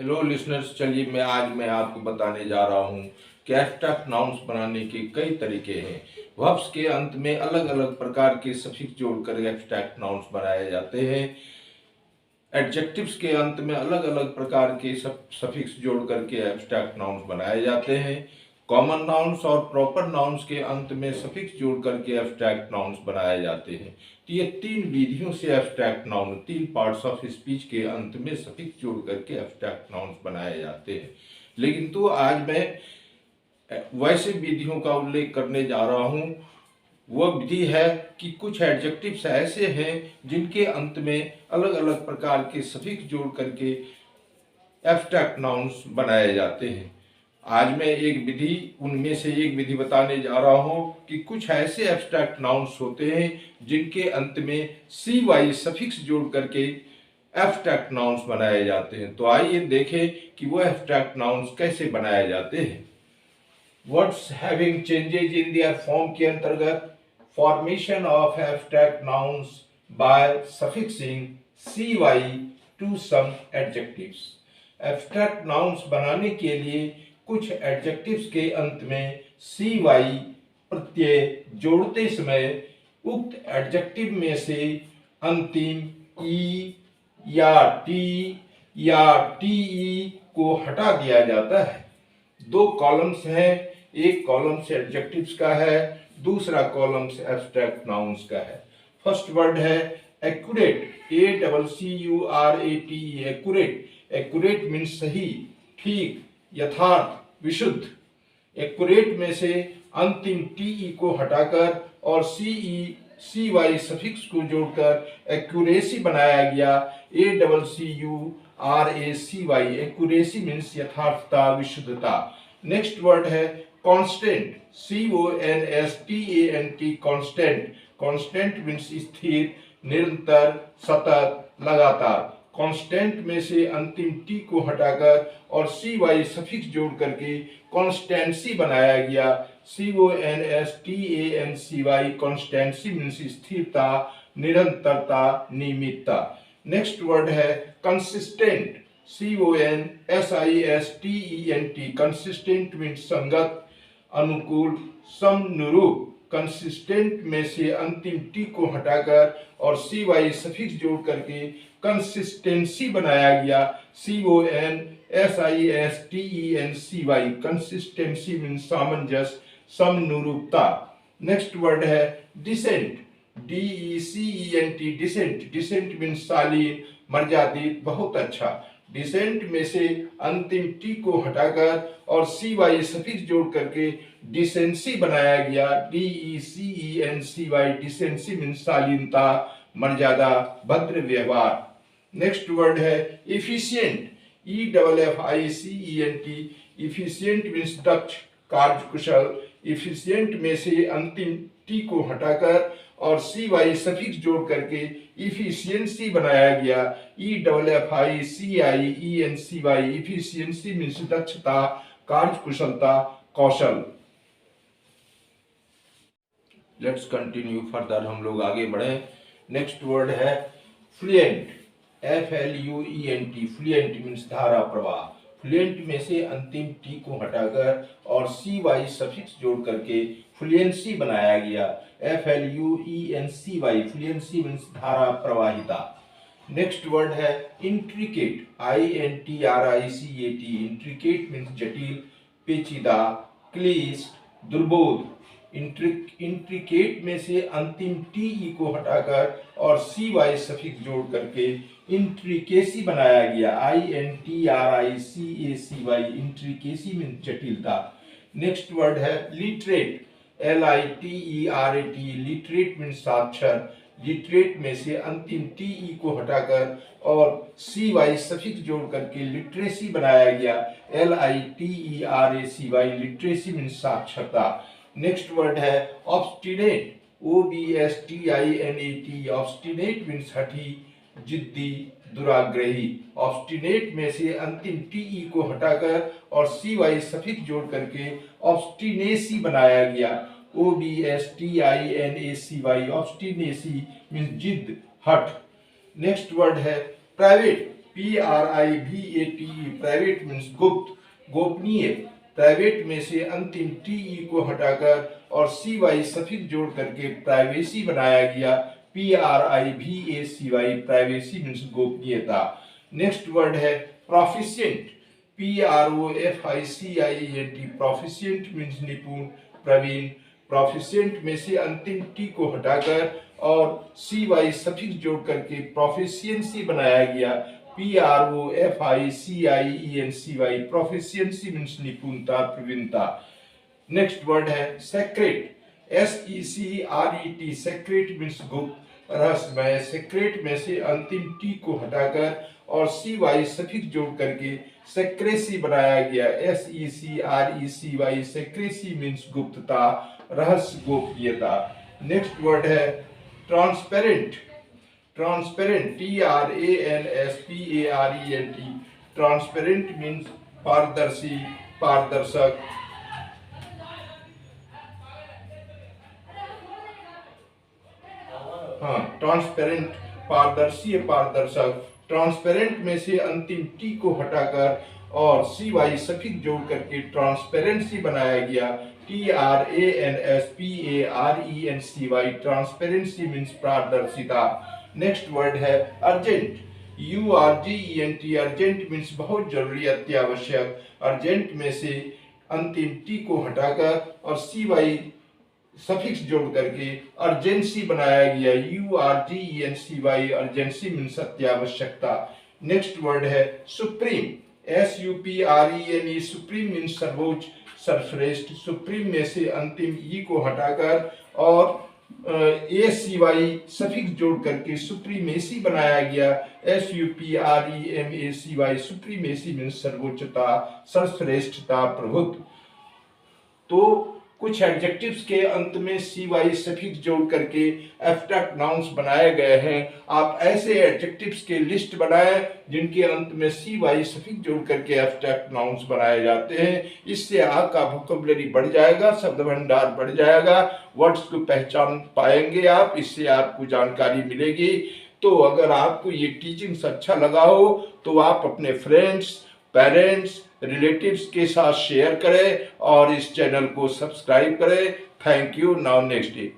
Hello listeners, चलिए मैं आपको बताने जा रहा हूँ कि एब्स्ट्रैक्ट नाउन्स बनाने के कई तरीके हैं। वर्ब्स के अंत में अलग अलग प्रकार के सफिक्स जोड़कर एब्स्ट्रैक्ट नाउन्स बनाए जाते हैं। एडजेक्टिव्स के अंत में अलग अलग प्रकार के सफिक्स जोड़ करके एब्स्ट्रैक्ट नाउन्स बनाए जाते हैं। कॉमन नाउन्स और प्रॉपर नाउन्स के अंत में सफिक्स जोड़ करके एब्स्ट्रैक्ट नाउन्स बनाए जाते हैं। तो ये तीन विधियों से एब्स्ट्रैक्ट नाउन, तीन पार्ट्स ऑफ स्पीच के अंत में सफिक्स जोड़ करके एब्स्ट्रैक्ट नाउन्स बनाए जाते हैं। लेकिन तो आज मैं वैसे विधियों का उल्लेख करने जा रहा हूँ। वह विधि है कि कुछ एडजेक्टिव्स ऐसे हैं जिनके अंत में अलग अलग प्रकार के सफिक्स जोड़ करके एब्स्ट्रैक्ट नाउन्स बनाए जाते हैं। आज मैं उनमें से एक विधि बताने जा रहा हूँ कि कुछ ऐसे एब्स्ट्रैक्ट नाउन्स होते हैं जिनके अंत में सी वाई सफिक्स जोड़ करके एब्स्ट्रैक्ट नाउन्स बनाए जाते हैं। तो आइए देखें कि वह एब्स्ट्रैक्ट नाउन्स कैसे बनाए जाते हैं। Words having changes in their form के अंतर्गत formation of abstract nouns by suffixing cy to some adjectives. Abstract nouns बनाने के लिए कुछ एडजेक्टिव्स के अंत में cy प्रत्यय जोड़ते समय उक्त एडजेक्टिव में से अंतिम ई या टी या टी को हटा दिया जाता है। दो कॉलम्स हैं, एक कॉलम्स एडजेक्टिव्स का है, दूसरा कॉलम्स एब्स्ट्रैक्ट नाउन्स का है। फर्स्ट वर्ड है accurate, ACCURATE, accurate. Accurate means सही, ठीक, यथार्थ, विशुद्ध। एक्यूरेट में से अंतिम टी को हटाकर और CY सफिक्स को जोड़कर एक्यूरेसी बनाया गया, ACCURACY। एक्यूरेसी मीन्स यथार्थता, विशुद्धता। नेक्स्ट वर्ड है constant, CONSTANT, constant. Constant means स्थिर, निरंतर, सतत, लगातार। कांस्टेंट में से अंतिम टी को हटाकर और CY सफिक्स जोड़ करके कॉन्स्टेंसी बनाया गया, CONSTANCY। कॉन्स्टेंसी मीन्स स्थिरता, निरंतरता, नियमितता। नेक्स्ट वर्ड है कंसिस्टेंट, CONSISTENT। कंसिस्टेंट मीन्स संगत, अनुकूल, समनुरूप। कंसिस्टेंट में से अंतिम टी को हटाकर और CY सफिक्स जोड़ करके कंसिस्टेंसी बनाया गया, CONSISTENCY। कंसिस्टेंसी मीन्स सामंजस्य, समनुरूपता। नेक्स्ट वर्ड है decent, DECENT, decent. Decent means शालीन, मर्यादित, बहुत अच्छा। डिसेंट में से अंतिम टी को हटाकर और CY सफिक्स जोड़ करके डिसेंसी बनाया गया, DECENCY। डिसेंसी मीन्स शालीनता, मर्यादा, भद्र व्यवहार। नेक्स्ट वर्ड है इफिशिएंट, EFFICENT। इफिशिएंट मीन्स दक्ष, कार्यकुशल। इफिशिएंट में से अंतिम टी को हटाकर और CY सफिक्स जोड़ करके इफिशियंसी बनाया गया, EFFICIENCY। इफिशियंसी मीन्स दक्षता, कार्यकुशलता, कौशल। लेट्स कंटिन्यू फर्दर, हम लोग आगे बढ़े। नेक्स्ट वर्ड है फ्लुएंट, FLUENT। फ्लुएंट मीन्स धारा प्रवाह। फ्लुएंट में से अंतिम टी को हटाकर और CY सफिक्स जोड़ करके फ्लुएंसी बनाया गया, FLUENCY। फ्लुएंसी मीन्स धारा प्रवाहिता। नेक्स्ट वर्ड है इंट्रिकेट, INTRICAT। इंट्रिकेट मीन्स जटिल, पेचीदा, क्लिष्ट, दुर्बोध। इंट्रिकेट में से अंतिम टी को हटाकर और CY सफिक्स जोड़ करके इंट्रिकेसी बनाया गया, INTRICACY। इंट्रिकेसी मीन्स जटिलता। नेक्स्ट वर्ड है लिटरेट, LITERAT। लिटरेट मीन्स साक्षर। लिटरेट में से अंतिम टी को हटाकर और CY सफिक्स जोड़ करके लिटरेसी बनाया गया, LITERACY। लिटरेसी मीन्स साक्षरता। नेक्स्ट वर्ड है ऑब्स्टिनेट, OBSTINAT। ऑब्स्टिनेट मीन्स हठी, जिद्दी, दुराग्रही। ऑब्स्टिनेट में से अंतिम टी को हटाकर और CY सफिक्स जोड़ करके ऑब्स्टिनेसी बनाया गया, OBSTINACY। ऑब्स्टिनेसी मीन्स जिद, हठ। नेक्स्ट वर्ड है प्राइवेट, PRIVATE प्राइवेट मीन्स गुप्त, गोपनीय। प्राइवेट में से अंतिम TE को हटाकर और CY सफिक्स जोड़ करके प्राइवेसी बनाया गया। PRIVACY प्राइवेसी मीन्स गोपनीयता। नेक्स्ट वर्ड है प्रोफिशिएंट, PROFICIENT प्रोफिशिएंट मीन्स निपुण, प्रवीण। प्रोफिशिएंट में से अंतिम T को हटाकर और CY सफिक्स जोड़ करके प्रोफिशिएंसी बनाया गया। PROFICIENCY प्रोफिशिएंसी मीन्स निपुणता, प्रवीणता। नेक्स्ट वर्ड है सेक्रेट, SECRET सेक्रेट मीन्स गुप्त, रहस्यमय। सेक्रेट में से अंतिम T को हटाकर और CY सफिक्स जोड़ करके सेक्रेसी बनाया गया। SECRECY सेक्रेसी मीन्स गुप्तता, रहस्य, गोपनीयता। नेक्स्ट वर्ड है transparent, transparent TRANSPARENT transparent means पारदर्शी, पारदर्शक। हाँ, ट्रांसपेरेंट पारदर्शी, पारदर्शक। ट्रांसपेरेंट में से अंतिम T को हटाकर और CY सफिक्स जोड़ करके ट्रांसपेरेंसी बनाया गया। TRANSPARENCY ट्रांसपेरेंसी मीन्स पारदर्शिता। नेक्स्ट वर्ड है अर्जेंट, URGENT अर्जेंट मीन्स बहुत जरूरी, अत्यावश्यक। अर्जेंट में से अंतिम T को हटाकर और CY सफिक्स जोड़ करके अर्जेंसी बनाया गया। URGENCY अर्जेंसी मीन्स अत्यावश्यकता। नेक्स्ट वर्ड है सुप्रीम, SUPREME सुप्रीम मीन्स सर्वोच्च, सर्वश्रेष्ठ। सुप्रीम में से अंतिम E को हटाकर और ACY सफिक्स जोड़ करके सुप्रीमेसी बनाया गया। SUPREMACY सुप्रीमेसी मीन्स सर्वोच्चता, सर्वश्रेष्ठता, प्रभुत्व। तो कुछ एडजेक्टिव्स के अंत में CY सफिक्स जोड़ करके एब्स्ट्रैक्ट नाउन्स बनाए गए हैं। आप ऐसे एडजेक्टिव्स के लिस्ट बनाएं जिनके अंत में CY सफिक्स जोड़ करके एब्स्ट्रैक्ट नाउन्स बनाए जाते हैं। इससे आपका वोकैबुलरी बढ़ जाएगा, शब्द भंडार बढ़ जाएगा, वर्ड्स को पहचान पाएंगे आप, इससे आपको जानकारी मिलेगी। तो अगर आपको ये टीचिंग्स अच्छा लगा हो तो आप अपने फ्रेंड्स, पेरेंट्स, रिलेटिव्स के साथ शेयर करें और इस चैनल को सब्सक्राइब करें। Thank you. Now next day.